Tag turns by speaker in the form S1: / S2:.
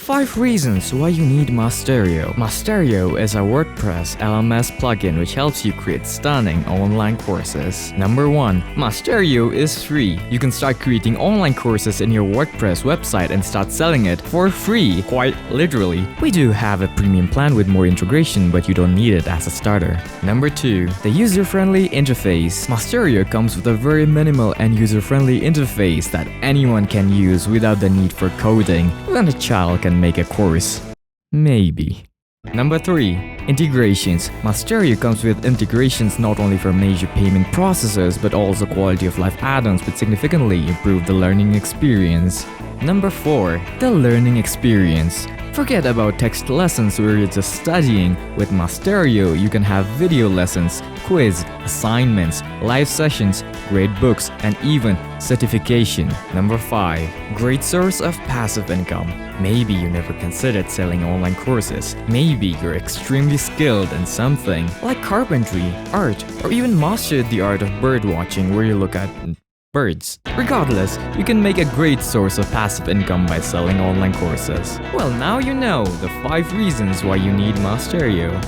S1: 5 reasons why you need Masteriyo. Masteriyo is a WordPress LMS plugin which helps you create stunning online courses. Number 1. Masteriyo is free. You can start creating online courses in your WordPress website and start selling it for free, quite literally. We do have a premium plan with more integration, but you don't need it as a starter. Number 2. The user-friendly interface. Masteriyo comes with a very minimal and user-friendly interface that anyone can use without the need for coding. Even a child can make a course. Maybe. Number 3. Integrations. Masteriyo comes with integrations not only for major payment processors but also quality of life add-ons which significantly improve the learning experience. Number 4. The learning experience. Forget about text lessons where you're just studying. With Masteriyo, you can have video lessons, quiz, assignments, live sessions, grade books, and even certification. Number 5. Great source of passive income. Maybe you never considered selling online courses. Maybe you're extremely skilled in something like carpentry, art, or even mastered the art of bird watching where you look at birds. Regardless, you can make a great source of passive income by selling online courses. Well, now you know the 5 reasons why you need Masteriyo.